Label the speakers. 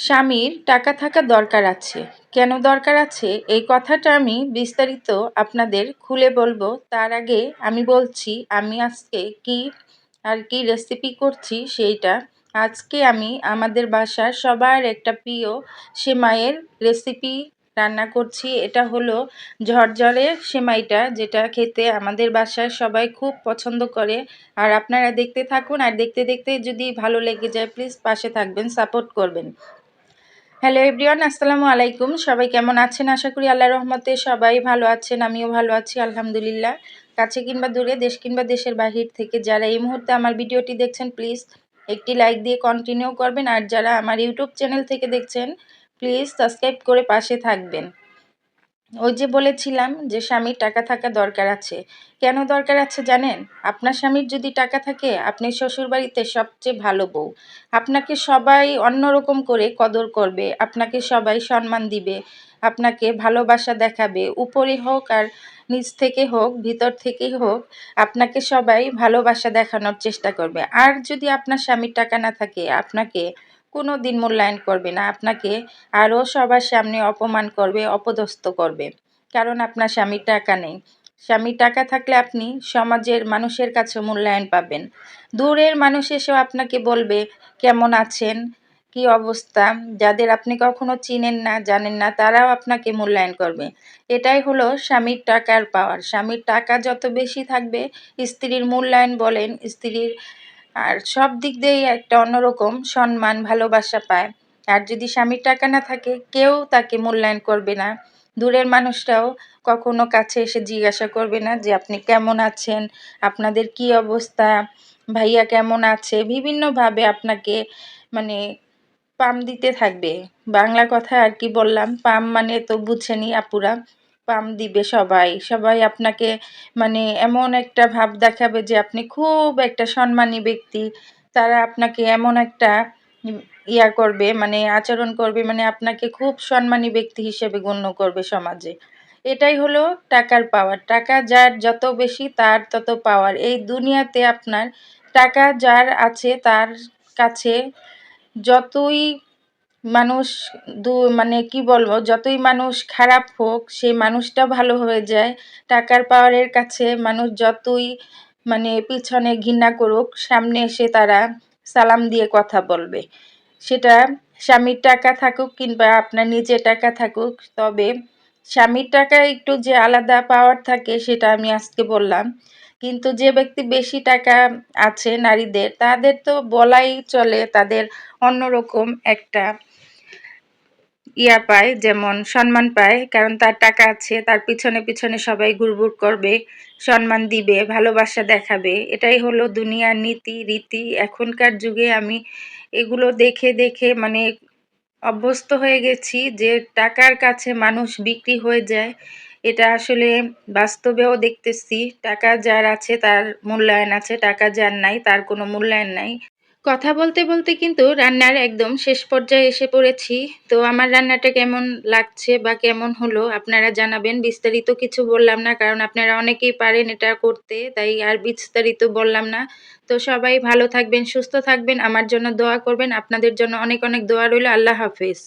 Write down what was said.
Speaker 1: স্বামীর টাকা থাকা দরকার আছে। কেন দরকার আছে এই কথাটা আমি বিস্তারিত আপনাদের খুলে বলবো। তার আগে আমি বলছি আমি আজকে কি রেসিপি করছি সেইটা। আজকে আমি আমাদের বাসার সবার একটা প্রিয় সেমাইয়ের রেসিপি রান্না করছি। এটা হলো ঝরঝরে সেমাইটা, যেটা খেতে আমাদের বাসার সবাই খুব পছন্দ করে। আর আপনারা দেখতে থাকুন, আর দেখতে দেখতে যদি ভালো লেগে যায় প্লিজ পাশে থাকবেন, সাপোর্ট করবেন। হ্যালো এভরিওয়ান, আসসালামু আলাইকুম। সবাই কেমন আছেন? আশা করি আল্লাহর রহমতে সবাই ভালো আছেন। আমিও ভালো আছি আলহামদুলিল্লাহ। কাছে কিংবা দূরে, দেশ কিংবা দেশের বাহির থেকে যারা এই মুহূর্তে আমার ভিডিওটি দেখছেন প্লিজ একটি লাইক দিয়ে কন্টিনিউ করবেন। আর যারা আমার ইউটিউব চ্যানেল থেকে দেখছেন প্লিজ সাবস্ক্রাইব করে পাশে থাকবেন। ওই যে বলেছিলাম যে স্বামীর টাকা থাকা দরকার আছে। কেন দরকার আছে জানেন? আপনার স্বামীর যদি টাকা থাকে আপনি শ্বশুরবাড়িতে সবচেয়ে ভালো বউ। আপনাকে সবাই অন্যরকম করে কদর করবে, আপনাকে সবাই সম্মান দিবে, আপনাকে ভালোবাসা দেখাবে। উপরে হোক আর নিচ থেকে হোক, ভিতর থেকেই হোক, আপনাকে সবাই ভালোবাসা দেখানোর চেষ্টা করবে। আর যদি আপনার স্বামীর টাকা না থাকে আপনাকে কোনো দিন মূল্যায়ন করবে না, আপনাকে আরও সবার সামনে অপমান করবে, অপদস্থ করবে। কারণ আপনার স্বামীর টাকা নেই। স্বামীর টাকা থাকলে আপনি সমাজের মানুষের কাছে মূল্যায়ন পাবেন। দূরের মানুষ এসেও আপনাকে বলবে কেমন আছেন, কি অবস্থা। যাদের আপনি কখনো চিনেন না, জানেন না, তারাও আপনাকে মূল্যায়ন করবে। এটাই হলো স্বামীর টাকার পাওয়ার। স্বামীর টাকা যত বেশি থাকবে, স্ত্রীর মূল্যায়ন বলেন, স্ত্রীর আর সব দিক দিয়েই একটা অন্যরকম সম্মান ভালোবাসা পায়। আর যদি স্বামীর টাকা না থাকে কেউ তাকে মূল্যায়ন করবে না। দূরের মানুষরাও কখনো কাছে এসে জিজ্ঞাসা করবে না যে আপনি কেমন আছেন, আপনাদের কি অবস্থা, ভাইয়া কেমন আছে। বিভিন্নভাবে আপনাকে মানে পাম দিতে থাকবে। বাংলা কথা আর কি বললাম, পাম মানে তো বুঝছেনই আপুরা। পাম দিবে সবাই, সবাই আপনাকে এমন একটা ভাব দেখাবে যে আপনি খুব একটা সম্মানী ব্যক্তি। তারা আপনাকে এমন একটা করবে, আচরণ করবে, আপনাকে খুব সম্মানী ব্যক্তি হিসেবে গণ্য করবে সমাজে। এটাই হলো টাকার পাওয়ার। টাকা যার যত বেশি তার তত পাওয়ার। এই দুনিয়াতে আপনার টাকা যার আছে তার কাছে যতই মানুষ কি বলবো, যতই মানুষ খারাপ হোক সেই মানুষটা ভালো হয়ে যায়। টাকার পাওয়ারের কাছে মানুষ যতই পিছনে ঘৃণা করুক, সামনে এসে তারা সালাম দিয়ে কথা বলবে। সেটা স্বামীর টাকা থাকুক কিংবা আপনার নিজের টাকা থাকুক। তবে স্বামীর টাকা একটু যে আলাদা পাওয়ার থাকে সেটা আমি আজকে বললাম। কিন্তু যে ব্যক্তি বেশি টাকা আছে নারীদের, তাদের তো বলাই চলে তাদের অন্যরকম একটা পায়, যেমন সম্মান পায়। কারণ তার টাকা আছে, তার পিছনে পিছনে সবাই ঘুরঘুর করবে, সম্মান দিবে, ভালোবাসা দেখাবে। এটাই হলো দুনিয়ার নীতি রীতি। এখনকার যুগে আমি এগুলো দেখে দেখে অভ্যস্ত হয়ে গেছি যে টাকার কাছে মানুষ বিক্রি হয়ে যায়। এটা আসলে বাস্তবেও দেখতেছি। টাকা যার আছে তার মূল্যায়ন আছে, টাকা যার নাই তার কোনো মূল্যায়ন নাই। কথা বলতে বলতে কিন্তু রান্নার একদম শেষ পর্যায়ে এসে পড়েছি। তো আমার রান্নাটা কেমন লাগছে বা কেমন হলো আপনারা জানাবেন। বিস্তারিত কিছু বললাম না, কারণ আপনারা অনেকেই পারেন এটা করতে, তাই আর বিস্তারিত বললাম না। তো সবাই ভালো থাকবেন, সুস্থ থাকবেন, আমার জন্য দোয়া করবেন। আপনাদের জন্য অনেক অনেক দোয়া রইল। আল্লাহ হাফেজ।